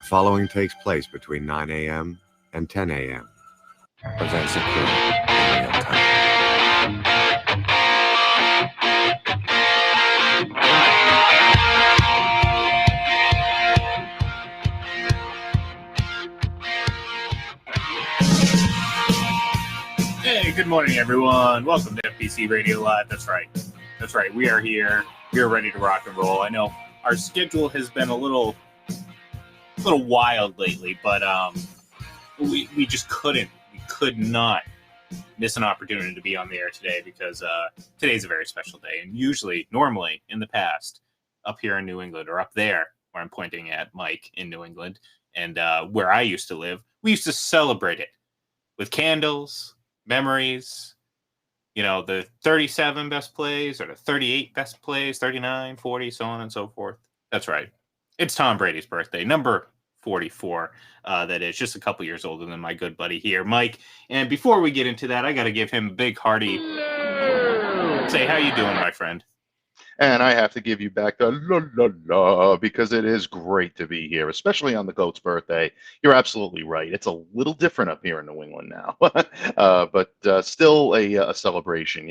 following takes place between 9 a.m. and 10 a.m. Events occur in real time. Hey, good morning, everyone. Welcome to FPC Radio Live. That's right. We are here. We are ready to rock and roll. I know our schedule has been a little wild lately, but we just couldn't. We could not miss an opportunity to be on the air today because today's a very special day. And normally, in the past, up here in New England or up there, where I'm pointing at Mike in New England, and where I used to live, we used to celebrate it with candles, memories, the 37 best plays or the 38 best plays, 39, 40, so on and so forth. That's right. It's Tom Brady's birthday, number 44. That is just a couple years older than my good buddy here, Mike. And before we get into that, I got to give him a big hearty say, how you doing, my friend? And I have to give you back the la la la because it is great to be here, especially on the GOAT's birthday. You're absolutely right. It's a little different up here in New England now, but still a celebration.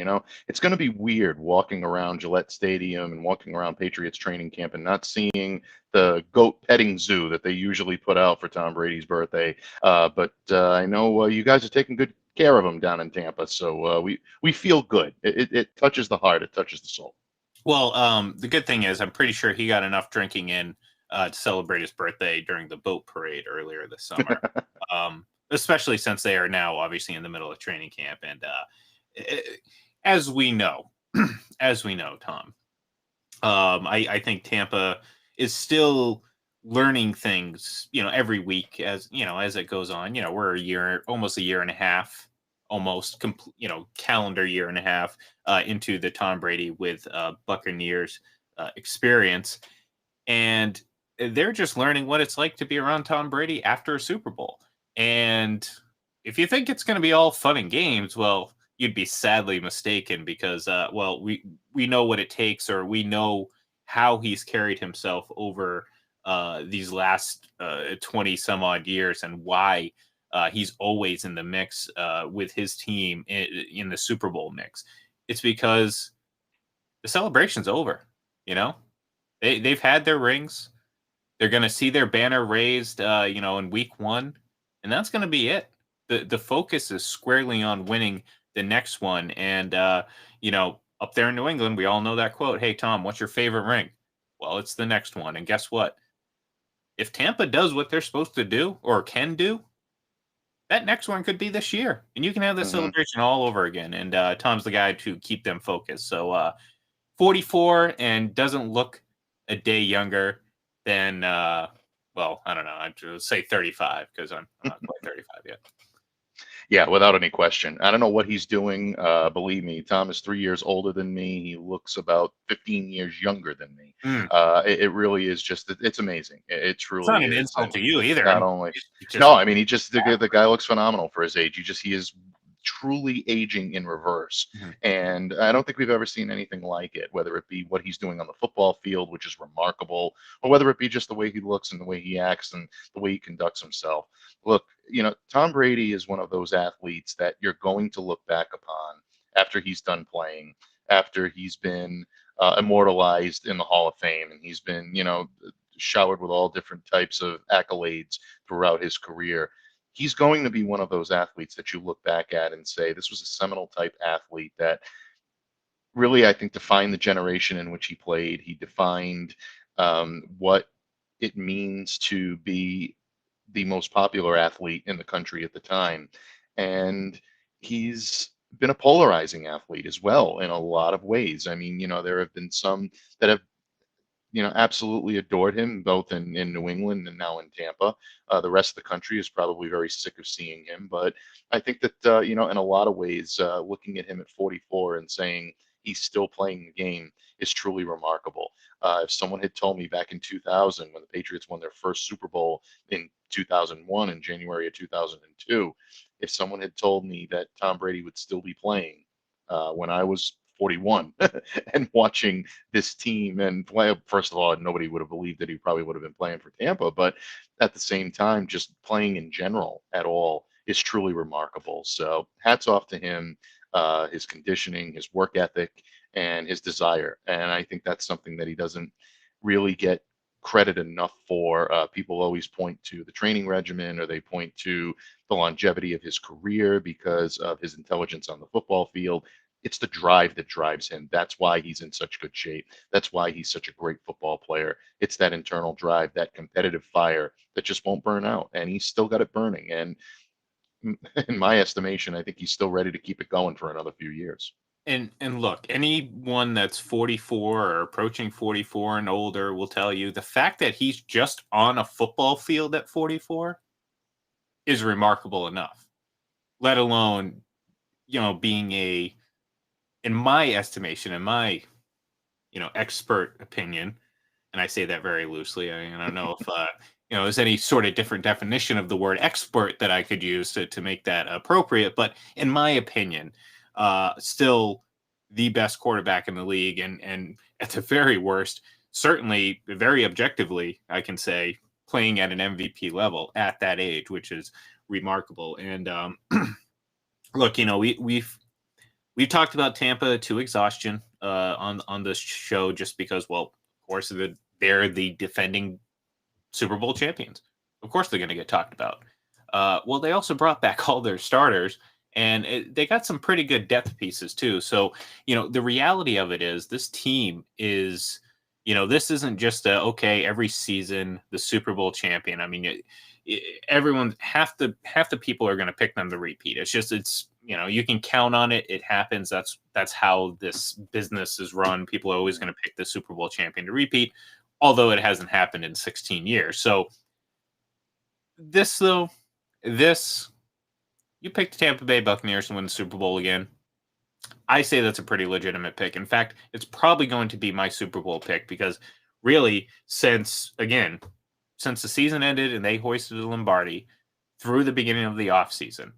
It's going to be weird walking around Gillette Stadium and walking around Patriots training camp and not seeing the goat petting zoo that they usually put out for Tom Brady's birthday. But I know you guys are taking good care of him down in Tampa, so we feel good. It touches the heart. It touches the soul. Well, the good thing is I'm pretty sure he got enough drinking in to celebrate his birthday during the boat parade earlier this summer, especially since they are now obviously in the middle of training camp. And as we know, Tom, I think Tampa is still learning things, every week as it goes on. We're almost a year and a half, calendar year and a half into the Tom Brady with Buccaneers experience. And they're just learning what it's like to be around Tom Brady after a Super Bowl. And if you think it's going to be all fun and games, well, you'd be sadly mistaken because, we know what it takes, or we know how he's carried himself over these last 20 some odd years, and why he's always in the mix with his team in the Super Bowl mix. It's because the celebration's over. They've had their rings. They're going to see their banner raised, in week 1, and that's going to be it. The focus is squarely on winning the next one. And, up there in New England, we all know that quote, "Hey, Tom, what's your favorite ring?" Well, it's the next one. And guess what? If Tampa does what they're supposed to do or can do, that next one could be this year, and you can have this celebration all over again. And Tom's the guy to keep them focused. So 44 and doesn't look a day younger than, I don't know. I'd say 35 because I'm not quite 35 yet. Yeah, without any question. I don't know what he's doing. Believe me, Tom is 3 years older than me. He looks about 15 years younger than me. It really is just, it's amazing. It truly is. It's not an insult to you either. Not only, no, I mean, the guy looks phenomenal for his age. He is truly aging in reverse. And I don't think we've ever seen anything like it, whether it be what he's doing on the football field, which is remarkable, or whether it be just the way he looks and the way he acts and the way he conducts himself. Look, Tom Brady is one of those athletes that you're going to look back upon after he's done playing, after he's been immortalized in the Hall of Fame, and he's been, showered with all different types of accolades throughout his career. He's going to be one of those athletes that you look back at and say, this was a seminal type athlete that really, I think, defined the generation in which he played. He defined what it means to be the most popular athlete in the country at the time. And he's been a polarizing athlete as well in a lot of ways. I mean, there have been some that have absolutely adored him, both in New England and now in Tampa. The rest of the country is probably very sick of seeing him. But I think that, in a lot of ways, looking at him at 44 and saying he's still playing the game is truly remarkable. If someone had told me back in 2000, when the Patriots won their first Super Bowl in 2001, in January of 2002, if someone had told me that Tom Brady would still be playing when I was 41 and watching this team and play. First of all, nobody would have believed that he probably would have been playing for Tampa, but at the same time, just playing in general at all is truly remarkable. So hats off to him, his conditioning, his work ethic, and his desire. And I think that's something that he doesn't really get credit enough for. People always point to the training regimen, or they point to the longevity of his career because of his intelligence on the football field. It's the drive that drives him. That's why he's in such good shape. That's why he's such a great football player. It's that internal drive, that competitive fire that just won't burn out. And he's still got it burning. And in my estimation, I think he's still ready to keep it going for another few years. And look, anyone that's 44 or approaching 44 and older will tell you the fact that he's just on a football field at 44 is remarkable enough. Let alone, being in my estimation, in my, expert opinion, and I say that very loosely. I don't know if there's any sort of different definition of the word expert that I could use to make that appropriate. But in my opinion, still the best quarterback in the league, and at the very worst, certainly very objectively, I can say playing at an MVP level at that age, which is remarkable. And look, we've talked about Tampa to exhaustion on this show, just because, well, of course, they're the defending Super Bowl champions. Of course, they're going to get talked about. Well, they also brought back all their starters, and they got some pretty good depth pieces too. So, the reality of it is this team is, this isn't just every season the Super Bowl champion. I mean, everyone, half the people are going to pick them to repeat. It's you can count on it. It happens. That's how this business is run. People are always going to pick the Super Bowl champion to repeat, although it hasn't happened in 16 years. So you picked the Tampa Bay Buccaneers to win the Super Bowl again. I say that's a pretty legitimate pick. In fact, it's probably going to be my Super Bowl pick, because really, since the season ended and they hoisted the Lombardi through the beginning of the offseason,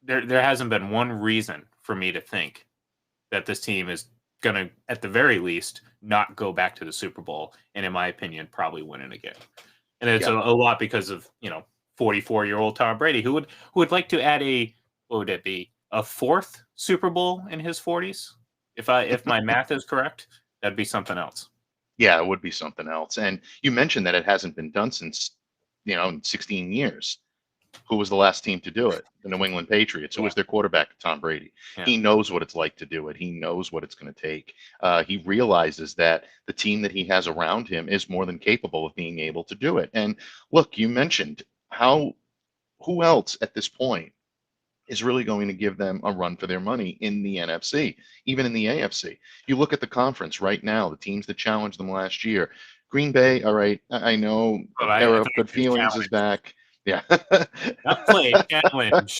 there hasn't been one reason for me to think that this team is going to, at the very least, not go back to the Super Bowl, and in my opinion, probably win it again. And it's a lot because of, 44-year-old Tom Brady, who would like to add a fourth Super Bowl in his 40s. If my math is correct, that'd be something else. Yeah, it would be something else. And you mentioned that it hasn't been done since, 16 years. Who was the last team to do it? The New England Patriots. Who was their quarterback? Tom Brady. Yeah. He knows what it's like to do it. He knows what it's going to take. He realizes that the team that he has around him is more than capable of being able to do it. And look, you mentioned who else at this point is really going to give them a run for their money in the NFC, even in the AFC. You look at the conference right now, the teams that challenged them last year. Green Bay, all right, I know era of good feelings is back. Yeah. Not played, challenge.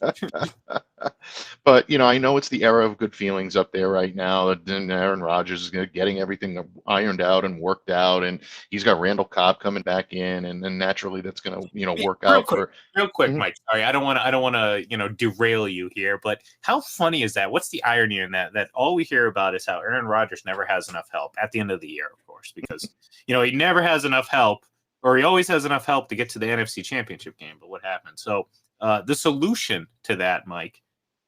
But, I know it's the era of good feelings up there right now. And Aaron Rodgers is getting everything ironed out and worked out. And he's got Randall Cobb coming back in. And then naturally that's going to, work out. Real quick, Mike. Sorry, I don't want to, derail you here. But how funny is that? What's the irony in that? That all we hear about is how Aaron Rodgers never has enough help at the end of the year, of course, because, he never has enough help. Or he always has enough help to get to the NFC Championship game. But what happened? So the solution to that, Mike,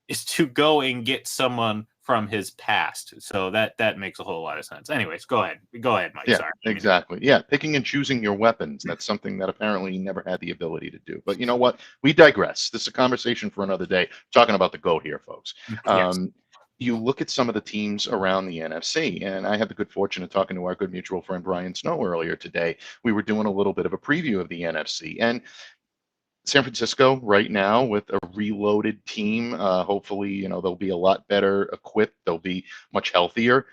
is to go and get someone from his past. So that makes a whole lot of sense. Anyways, go ahead, Mike. Yeah, Sorry. Exactly. Yeah, picking and choosing your weapons. That's something that apparently he never had the ability to do. But you know what? We digress. This is a conversation for another day. Talking about the GOAT here, folks. Yes. You look at some of the teams around the NFC, and I had the good fortune of talking to our good mutual friend Brian Snow earlier today. We were doing a little bit of a preview of the NFC, and San Francisco right now with a reloaded team. Hopefully, they'll be a lot better equipped. They'll be much healthier.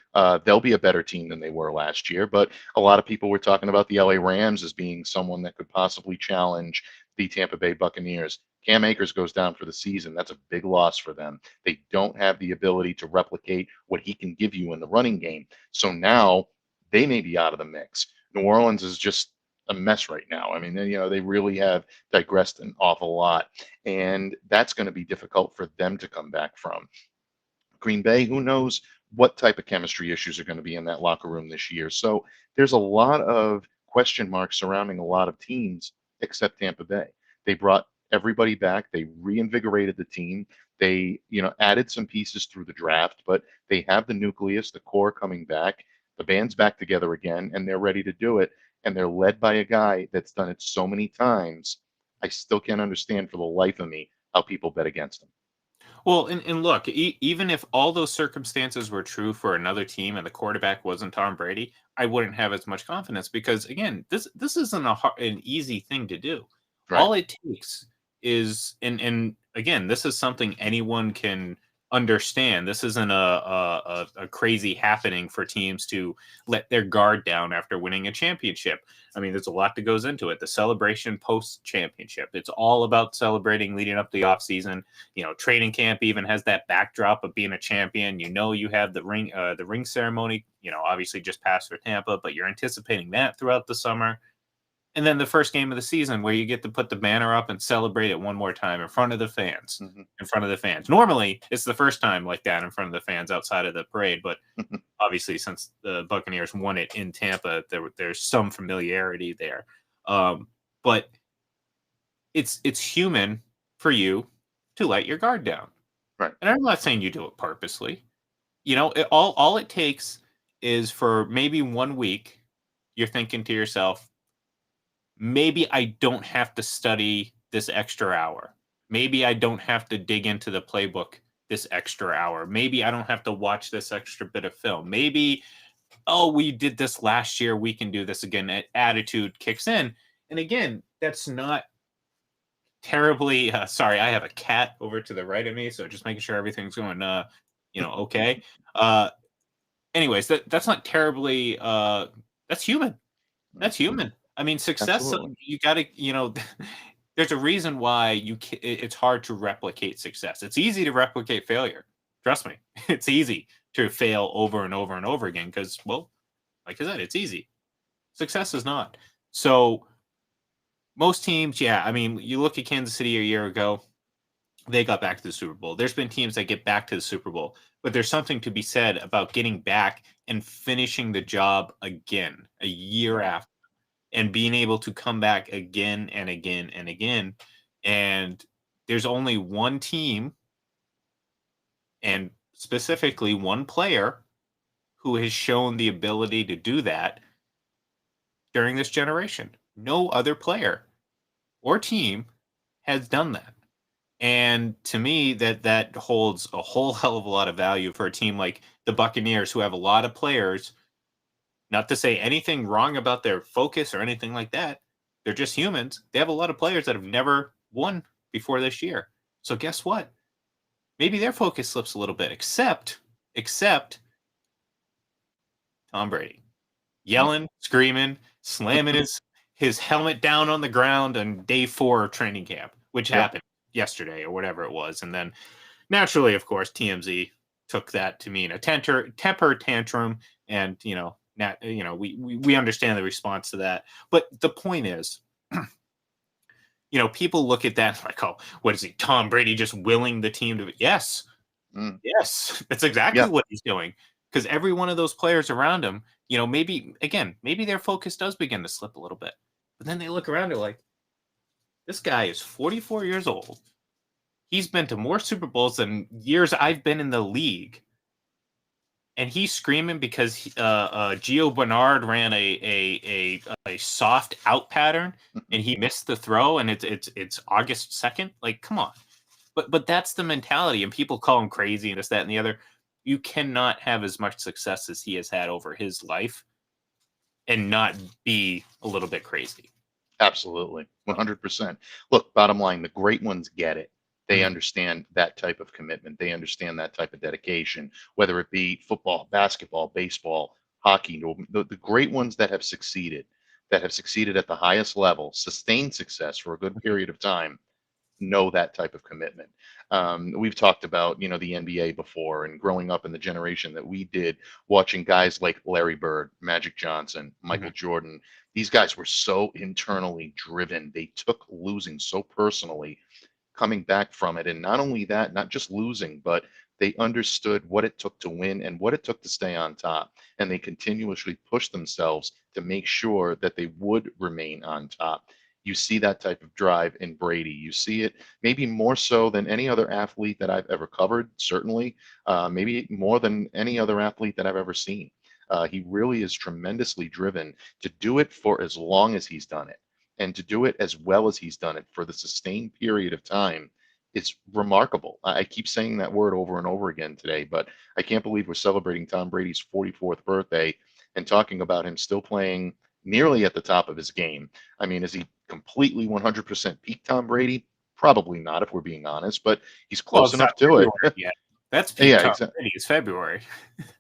They'll be a better team than they were last year. But a lot of people were talking about the LA Rams as being someone that could possibly challenge the Tampa Bay Buccaneers. Cam Akers goes down for the season. That's a big loss for them. They don't have the ability to replicate what he can give you in the running game. So now they may be out of the mix. New Orleans is just a mess right now. I mean, they really have digressed an awful lot, and that's going to be difficult for them to come back from. Green Bay, who knows what type of chemistry issues are going to be in that locker room this year. So there's a lot of question marks surrounding a lot of teams except Tampa Bay. They brought everybody back. They reinvigorated the team. They, added some pieces through the draft, but they have the nucleus, the core coming back. The band's back together again, and they're ready to do it. And they're led by a guy that's done it so many times. I still can't understand for the life of me how people bet against him. Well, and look, even if all those circumstances were true for another team and the quarterback wasn't Tom Brady, I wouldn't have as much confidence because again, this isn't an easy thing to do. Right. All it takes is, and again, this is something anyone can understand. This isn't a crazy happening for teams to let their guard down after winning a championship. I mean, there's a lot that goes into it. The celebration post championship. It's all about celebrating leading up the offseason. Training camp even has that backdrop of being a champion. You have the ring ceremony, obviously just passed for Tampa, but you're anticipating that throughout the summer. And then the first game of the season where you get to put the banner up and celebrate it one more time in front of the fans, Normally, it's the first time like that in front of the fans outside of the parade. But obviously, since the Buccaneers won it in Tampa, there's some familiarity there. But it's human for you to let your guard down. Right. And I'm not saying you do it purposely. All it takes is for maybe 1 week, you're thinking to yourself, maybe I don't have to study this extra hour. Maybe I don't have to dig into the playbook this extra hour. Maybe I don't have to watch this extra bit of film. Maybe, we did this last year. We can do this again. Attitude kicks in. And again, that's not terribly, sorry, I have a cat over to the right of me. So just making sure everything's going, okay. Anyways, that's not terribly, that's human. That's human. I mean, success, Absolutely. you got to, there's a reason why it's hard to replicate success. It's easy to replicate failure. Trust me. It's easy to fail over and over and over again because, well, like I said, it's easy. Success is not. So most teams, I mean, you look at Kansas City a year ago, they got back to the Super Bowl. There's been teams that get back to the Super Bowl, but there's something to be said about getting back and finishing the job again a year after. And being able to come back again and again and again. And there's only one team and specifically one player who has shown the ability to do that during this generation. No other player or team has done that. And to me, that holds a whole hell of a lot of value for a team like the Buccaneers, who have a lot of players. Not to say anything wrong about their focus or anything like that. They're just humans. They have a lot of players that have never won before this year. So guess what? Maybe their focus slips a little bit, except Tom Brady. Yelling, screaming, slamming his helmet down on the ground on day 4 of training camp, which happened yesterday or whatever it was. And then naturally, of course, TMZ took that to mean a temper tantrum and, we understand the response to that. But the point is, people look at that like, oh, what is he, Tom Brady just willing the team to? Yes. Yes, that's exactly what he's doing. Because every one of those players around him, maybe their focus does begin to slip a little bit. But then they look around, they're like, this guy is 44 years old. He's been to more Super Bowls than years I've been in the league. And he's screaming because Gio Bernard ran a soft out pattern and he missed the throw, and it's August 2nd. Like, come on. But that's the mentality, and people call him crazy and this, that, and the other. You cannot have as much success as he has had over his life and not be a little bit crazy. Absolutely. 100%. Look, bottom line, the great ones get it. They understand that type of commitment. They understand that type of dedication, whether it be football, basketball, baseball, hockey. The great ones that have succeeded at the highest level, sustained success for a good period of time, know that type of commitment. We've talked about, the NBA before, and growing up in the generation that we did, watching guys like Larry Bird, Magic Johnson, Michael Jordan. These guys were so internally driven. They took losing so personally, coming back from it. And not only that, not just losing, but They understood what it took to win and what it took to stay on top. And they continuously pushed themselves to make sure that they would remain on top. You see that type of drive in Brady. You see it maybe more so than any other athlete that I've ever covered, certainly, maybe more than any other athlete that I've ever seen. He really is tremendously driven to do it for as long as he's done it and to do it as well as he's done it for the sustained period of time. It's remarkable. I keep saying that word over and over again today, but I can't believe we're celebrating Tom Brady's 44th birthday and talking about him still playing nearly at the top of his game. I mean, is he completely 100% peak Tom Brady? Probably not, if we're being honest, but he's Well, close it's not enough to it. February yet. That's peak Yeah, Tom exactly. Brady. It's February.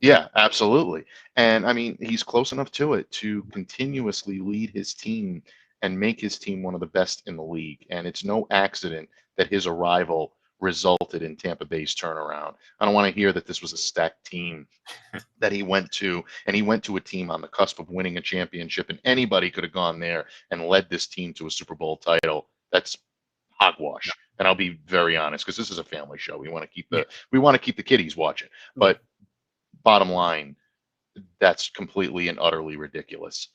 Yeah, absolutely. And I mean, he's close enough to it to continuously lead his team and make his team one of the best in the league. And it's no accident that his arrival resulted in Tampa Bay's turnaround. I don't want to hear that this was a stacked team that he went to, and he went to a team on the cusp of winning a championship, and anybody could have gone there and led this team to a Super Bowl title. That's No. hogwash. And I'll be very honest, because this is a family show. We want to keep Yeah. the kiddies watching. But bottom line, that's completely and utterly ridiculous.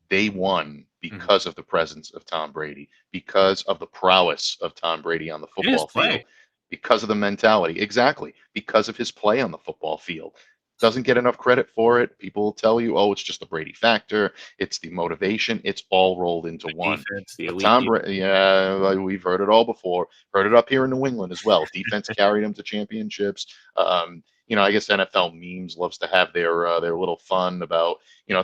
They won because of the presence of Tom Brady, because of the prowess of Tom Brady on the It is football field, play. because of the mentality. Exactly. Because of his play on the football field. Doesn't get enough credit for it. People will tell you, oh, it's just the Brady factor. It's the motivation. It's all rolled into one. Defense, the But elite Tom defense. Brady, yeah, we've heard it all before. Heard it up here in New England as well. Defense carried him to championships. I guess NFL memes loves to have their little fun about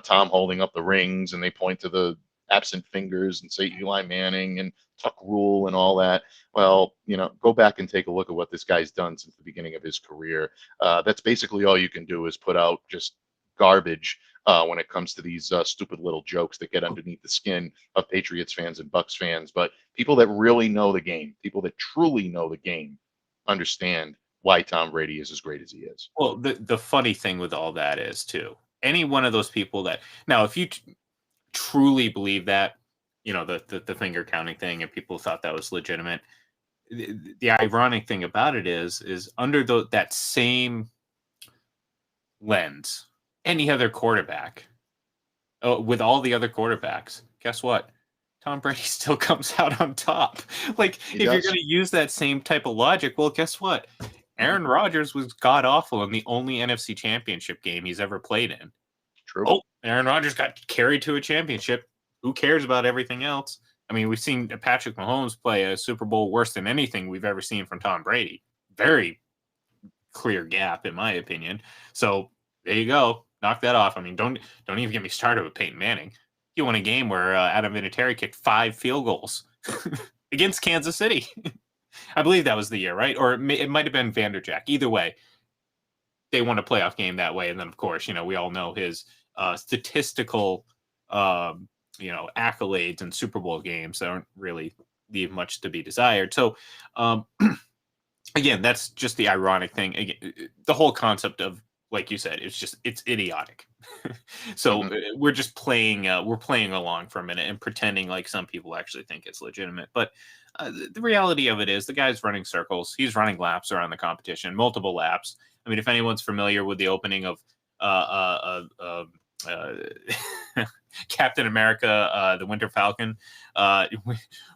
Tom holding up the rings, and they point to the absent fingers and say Eli Manning and Tuck Rule and all that. Well, go back and take a look at what this guy's done since the beginning of his career. That's basically all you can do is put out just garbage when it comes to these stupid little jokes that get underneath the skin of Patriots fans and Bucks fans. But people that really know the game, people that truly know the game, understand why Tom Brady is as great as he is. Well, the funny thing with all that is too, any one of those people that now, if you truly believe that, the finger counting thing, and people thought that was legitimate. The ironic thing about it is under that same lens, any other quarterback, with all the other quarterbacks, guess what? Tom Brady still comes out on top. Like, He if you're does. going to use that same type of logic, well, guess what? Aaron Rodgers was god awful in the only NFC championship game he's ever played in. True. Oh, Aaron Rodgers got carried to a championship. Who cares about everything else? I mean, we've seen Patrick Mahomes play a Super Bowl worse than anything we've ever seen from Tom Brady. Very clear gap, in my opinion. So there you go. Knock that off. I mean, don't even get me started with Peyton Manning. He won a game where Adam Vinatieri kicked 5 field goals against Kansas City. I believe that was the year, right? Or it might have been Vanderjack. Either way, they won a playoff game that way. And then, of course, we all know his statistical, accolades in Super Bowl games that don't really leave much to be desired. So, again, that's just the ironic thing. Again, the whole concept of, like you said, it's idiotic. So we're just playing along for a minute and pretending like some people actually think it's legitimate. But the reality of it is the guy's running circles. He's running laps around the competition, multiple laps. I mean, if anyone's familiar with the opening of Captain America, the Winter Falcon,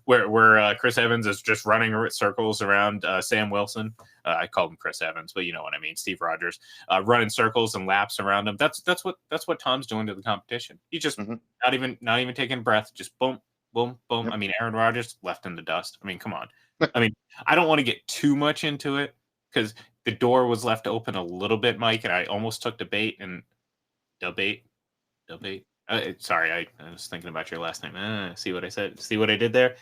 where Chris Evans is just running circles around Sam Wilson. I called him Chris Evans, but you know what I mean. Steve Rogers running circles and laps around him. That's what Tom's doing to the competition. He's just not even taking a breath. Just boom, boom, boom. Yep. I mean, Aaron Rodgers left in the dust. I mean, come on. I mean, I don't want to get too much into it because the door was left open a little bit, Mike, and I almost took debate. Sorry, I was thinking about your last name. See what I said? See what I did there?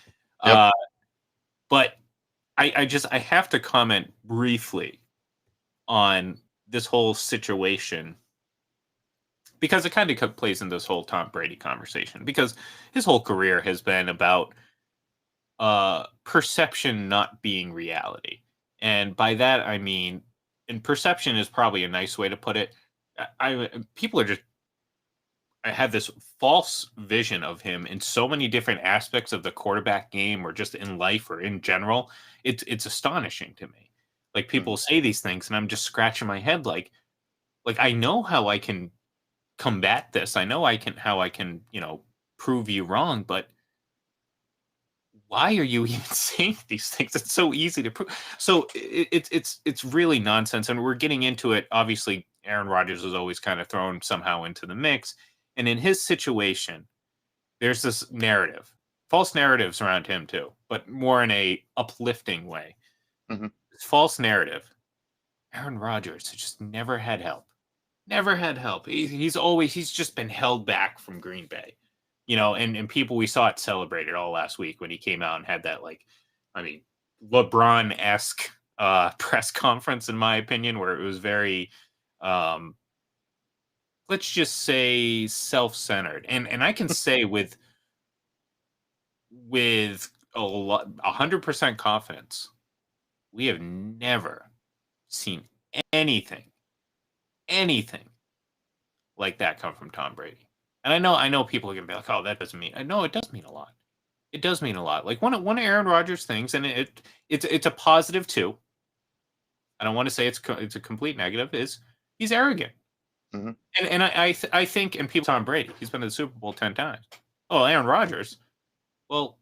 Yep. But I have to comment briefly on this whole situation because it kind of plays in this whole Tom Brady conversation because his whole career has been about perception not being reality. And by that, I mean, and perception is probably a nice way to put it. People are just, I have this false vision of him in so many different aspects of the quarterback game or just in life or in general. It's astonishing to me. Like people say these things, and I'm just scratching my head, like I know how I can combat this. I know how I can, prove you wrong, but why are you even saying these things? It's so easy to prove. So it's really nonsense, and we're getting into it. Obviously, Aaron Rodgers is always kind of thrown somehow into the mix, and in his situation, there's this narrative, false narratives around him too, but more in a uplifting way. Mhm. This false narrative. Aaron Rodgers has just never had help. Never had help. He's just been held back from Green Bay. And people, we saw it celebrated all last week when he came out and had that, LeBron-esque press conference, in my opinion, where it was very let's just say self-centered. And I can say with 100% confidence, we have never seen anything like that come from Tom Brady. And I know people are gonna be like, "Oh, that doesn't mean." I know it does mean a lot. It does mean a lot. Like one of Aaron Rodgers' things, and it's a positive too. I don't want to say it's a complete negative. Is he's arrogant, Mhm. and I think, and people, Tom Brady, he's been to the Super Bowl 10 times. Oh, Aaron Rodgers. Well,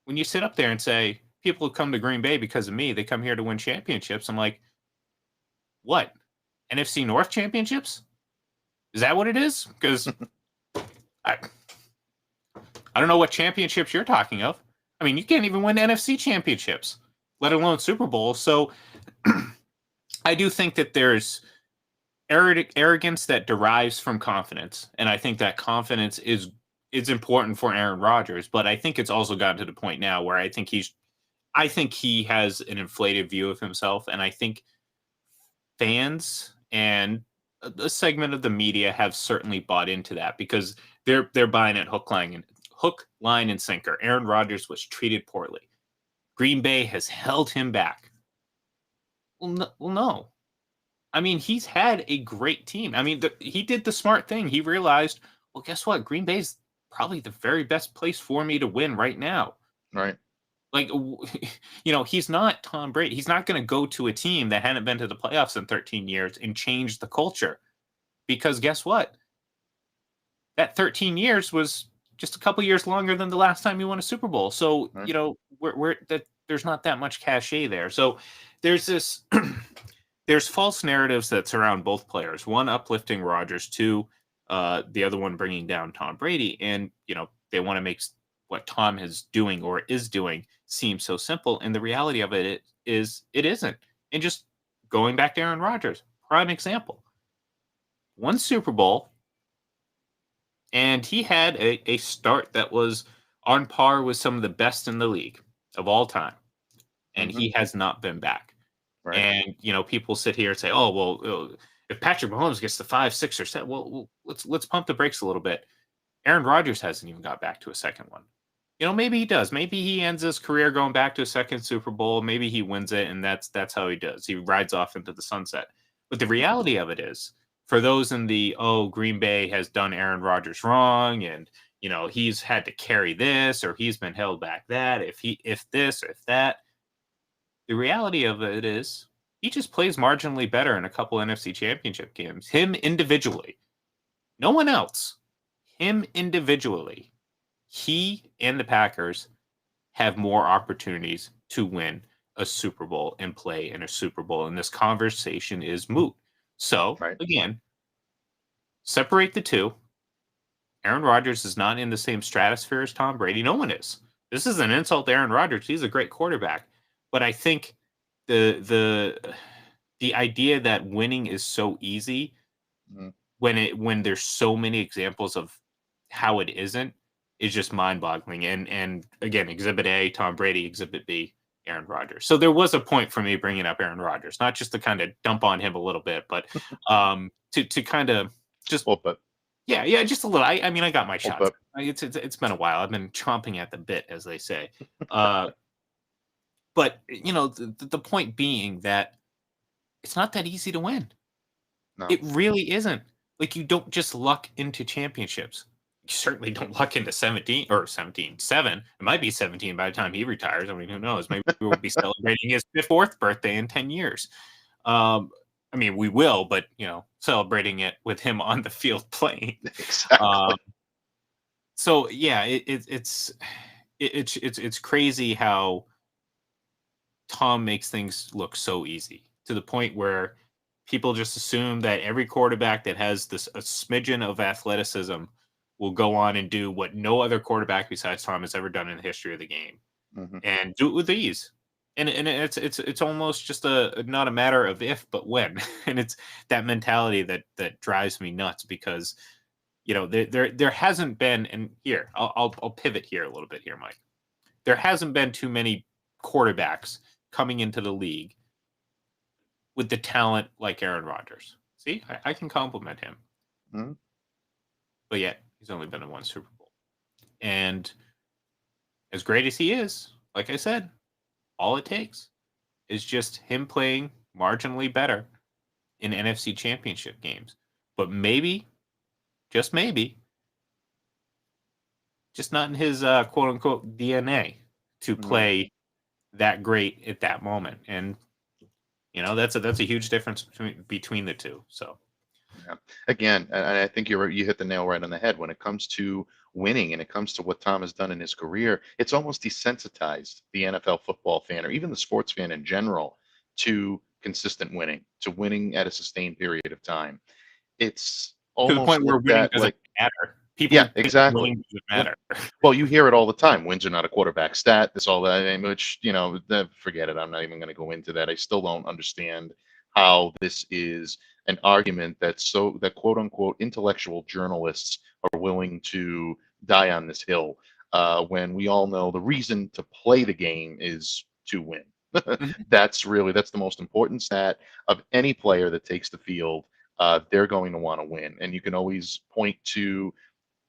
when you sit up there and say people who come to Green Bay because of me, they come here to win championships. I'm like, what? NFC North championships? Is that what it is? Because I don't know what championships you're talking of. I mean, you can't even win NFC championships, let alone Super Bowl. So I do think that there's arrogance that derives from confidence, and I think that confidence is important for Aaron Rodgers. But I think it's also gotten to the point now where I think he has an inflated view of himself, and I think fans and a segment of the media have certainly bought into that because they're buying it hook, line, and sinker. Aaron Rodgers was treated poorly. Green Bay has held him back. Well, no. I mean, he's had a great team. I mean, he did the smart thing. He realized, well, guess what? Green Bay's probably the very best place for me to win right now. Right. Like, he's not Tom Brady. He's not going to go to a team that hadn't been to the playoffs in 13 years and change the culture. Because guess what? That 13 years was just a couple years longer than the last time you won a Super Bowl. So, Right. there's not that much cachet there. So there's this, there's false narratives that surround both players. One uplifting Rodgers, two, the other one bringing down Tom Brady. And, they want to make what Tom is doing seem so simple. And the reality of it isn't. And just going back to Aaron Rodgers, prime example. One Super Bowl, and he had a start that was on par with some of the best in the league of all time. And he has not been back. Right. And, people sit here and say, oh, well, if Patrick Mahomes gets to 5, 6, or 7, well, let's pump the brakes a little bit. Aaron Rodgers hasn't even got back to a second one. Maybe he does. Maybe he ends his career going back to a second Super Bowl. Maybe he wins it, and that's how he does. He rides off into the sunset. But the reality of it is, for those in the, Green Bay has done Aaron Rodgers wrong, and, he's had to carry this, or he's been held back that, if this, if that. The reality of it is, he just plays marginally better in a couple NFC championship games. Him individually. No one else. Him individually. He and the Packers have more opportunities to win a Super Bowl and play in a Super Bowl. And this conversation is moot. So, Right. Again, separate the two. Aaron Rodgers is not in the same stratosphere as Tom Brady. No one is. This is an insult to Aaron Rodgers. He's a great quarterback. But I think the idea that winning is so easy when there's so many examples of how it isn't is just mind-boggling. And again, Exhibit A, Tom Brady. Exhibit B, Aaron Rodgers. So there was a point for me bringing up Aaron Rodgers, not just to kind of dump on him a little bit, but to kind of just yeah, just a little. I mean, I got my shots. It's been a while. I've been chomping at the bit, as they say. But the point being that it's not that easy to win. No. It really isn't. Like, you don't just luck into championships. certainly don't luck into 17 or 7. It might be 17 by the time he retires. I mean, who knows? Maybe we'll be celebrating his 4th birthday in 10 years. I mean, we will, but celebrating it with him on the field playing. Exactly. So yeah, it's crazy how Tom makes things look so easy, to the point where people just assume that every quarterback that has a smidgen of athleticism will go on and do what no other quarterback besides Tom has ever done in the history of the game, and do it with ease. And it's almost just not a matter of if but when. And it's that mentality that drives me nuts, because there hasn't been, and here I'll pivot here a little bit here, Mike. There hasn't been too many quarterbacks coming into the league with the talent like Aaron Rodgers. See, I can compliment him. Mm-hmm. But yet he's only been in 1 Super Bowl. And as great as he is, like I said, all it takes is just him playing marginally better in NFC Championship games. But maybe, just maybe, just not in his quote-unquote DNA to play that great at that moment. And that's a huge difference between the two. So yeah. Again, and I think you hit the nail right on the head when it comes to winning, and it comes to what Tom has done in his career. It's almost desensitized the NFL football fan, or even the sports fan in general, to consistent winning, to winning at a sustained period of time. It's to the almost point where winning that, doesn't matter. People yeah, think exactly. winning doesn't matter. Well, you hear it all the time. Wins are not a quarterback stat. This, all that, which forget it. I'm not even going to go into that. I still don't understand how this is an argument that quote unquote intellectual journalists are willing to die on this hill, when we all know the reason to play the game is to win. That's the most important stat of any player that takes the field. They're going to want to win, and you can always point to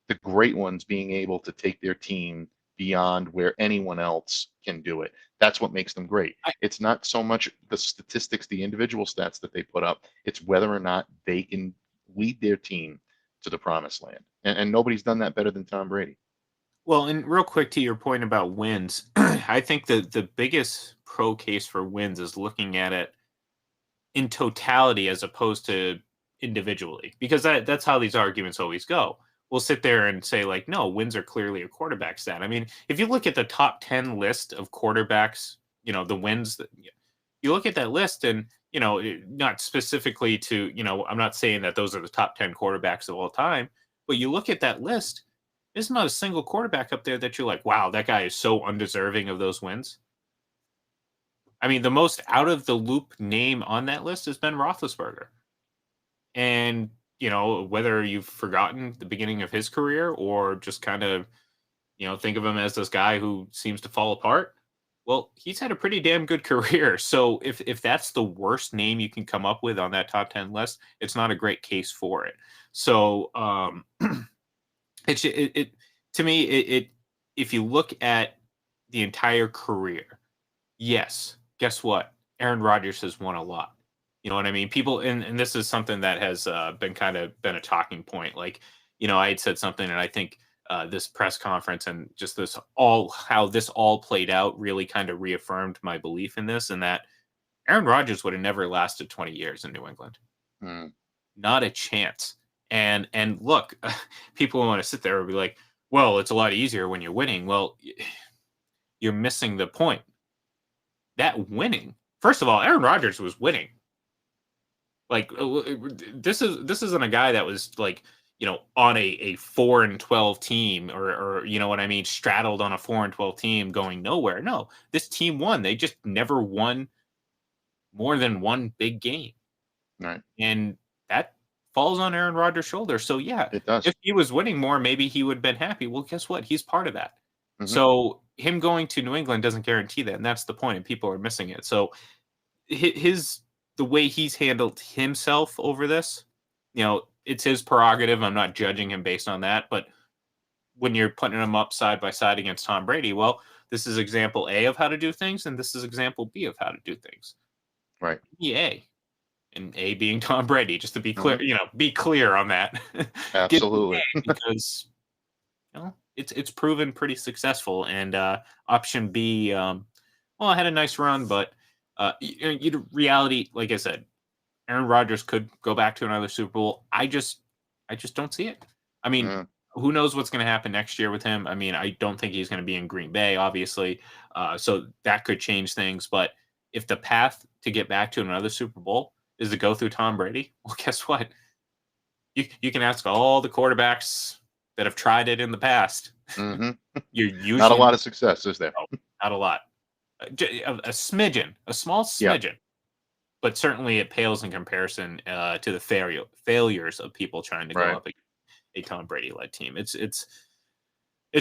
the great ones being able to take their team beyond where anyone else can do it. That's what makes them great. It's not so much the statistics, the individual stats that they put up. It's whether or not they can lead their team to the promised land. And nobody's done that better than Tom Brady. Well, and real quick to your point about wins, I think the biggest pro case for wins is looking at it in totality as opposed to individually, because that's how these arguments always go. We'll sit there and say, like, no, wins are clearly a quarterback stat. I mean, if you look at the top 10 list of quarterbacks, the wins, you look at that list, and, not specifically to, I'm not saying that those are the top 10 quarterbacks of all time, but you look at that list, there's not a single quarterback up there that you're like, wow, that guy is so undeserving of those wins. I mean, the most out of the loop name on that list is Ben Roethlisberger. And, whether you've forgotten the beginning of his career or just kind of, think of him as this guy who seems to fall apart, well, he's had a pretty damn good career. So if that's the worst name you can come up with on that top 10 list, it's not a great case for it. So to me, if you look at the entire career, yes, guess what? Aaron Rodgers has won a lot. You know what I mean? People, and this is something that has been a talking point. Like, I had said something, and I think this press conference and just how this all played out really kind of reaffirmed my belief in this, and that Aaron Rodgers would have never lasted 20 years in New England. Not a chance. And look, people want to sit there and be like, well, it's a lot easier when you're winning. Well, you're missing the point. That winning, first of all, Aaron Rodgers was winning. Like, this isn't a guy that was like, on a 4-12 team or you know what I mean, straddled on a 4-12 team going nowhere. No, this team won. They just never won more than one big game. Right. And that falls on Aaron Rodgers' shoulders. So yeah, it does. If he was winning more, maybe he would have been happy. Well, guess what? He's part of that. So him going to New England doesn't guarantee that. And that's the point. And people are missing it. So the way he's handled himself over this, it's his prerogative. I'm not judging him based on that. But when you're putting him up side by side against Tom Brady, well, this is example A of how to do things, and this is example B of how to do things. Right. A. And A being Tom Brady, just to be clear, be clear on that. Absolutely. Because it's proven pretty successful. And option B, well, I had a nice run, but reality, like I said, Aaron Rodgers could go back to another Super Bowl. I just don't see it. I mean, who knows what's going to happen next year with him? I mean, I don't think he's going to be in Green Bay, obviously. So that could change things. But if the path to get back to another Super Bowl is to go through Tom Brady, well, guess what? You can ask all the quarterbacks that have tried it in the past. Mm-hmm. You're usually Not a lot of success, is there? No, not a lot. A smidgen, a small smidgen. But certainly it pales in comparison to the failures of people trying to go up against a Tom Brady-led team. It's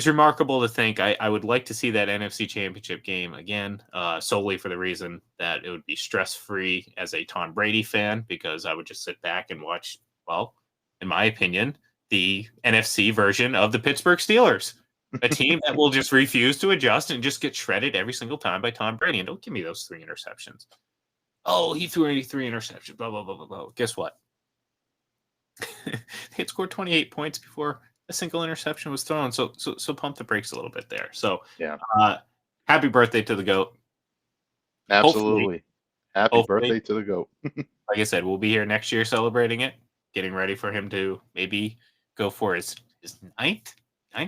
remarkable to think. I would like to see that NFC Championship game again, solely for the reason that it would be stress-free as a Tom Brady fan, because I would just sit back and watch, well, in my opinion, the NFC version of the Pittsburgh Steelers, a team that will just refuse to adjust and just get shredded every single time by Tom Brady. And don't give me those 3 interceptions. Oh, he threw 83 interceptions, blah, blah, blah, blah, blah. Guess what? They had scored 28 points before a single interception was thrown. So pump the brakes a little bit there. So happy birthday to the GOAT. Absolutely. Happy birthday to the GOAT. Like I said, we'll be here next year celebrating it, getting ready for him to maybe go for his ninth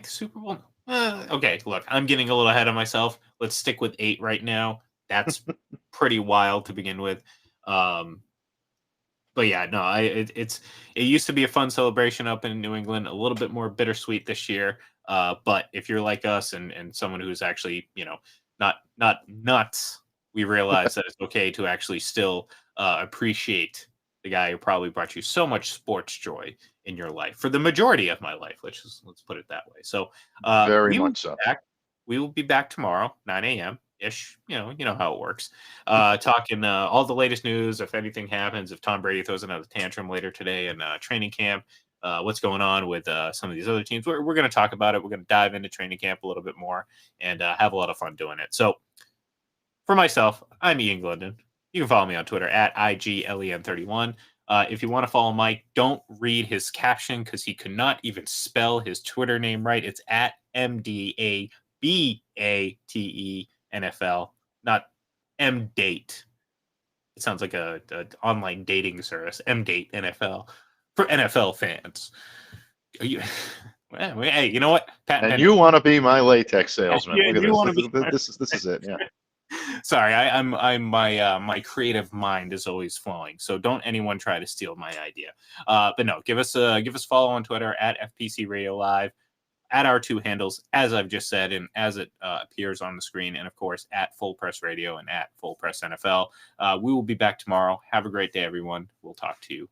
Super Bowl. Okay, look, I'm getting a little ahead of myself. Let's stick with 8 right now. That's pretty wild to begin with. But yeah, no, it used to be a fun celebration up in New England, a little bit more bittersweet this year. But if you're like us and someone who's actually, not nuts, we realize that it's okay to actually still appreciate the guy who probably brought you so much sports joy in your life for the majority of my life. Let's put it that way. So very much so. We will be back tomorrow, 9 a.m. ish. You know how it works. Talking all the latest news. If anything happens, if Tom Brady throws another tantrum later today in training camp, what's going on with some of these other teams. We're going to talk about it. We're going to dive into training camp a little bit more and have a lot of fun doing it. So for myself, I'm Ian Glendon. You can follow me on Twitter at IGLEN31. If you want to follow Mike, don't read his caption because he could not even spell his Twitter name right. It's at MDABATE NFL, not MDate. It sounds like a online dating service. MDate NFL for NFL fans. Hey, you know what? And you want to be my latex salesman? Look at this. This is it. Yeah. Sorry, I'm my creative mind is always flowing. So don't anyone try to steal my idea. But no, give us a follow on Twitter at FPC Radio Live, at our 2 handles, as I've just said, and as it appears on the screen, and of course at Full Press Radio and at Full Press NFL. We will be back tomorrow. Have a great day, everyone. We'll talk to you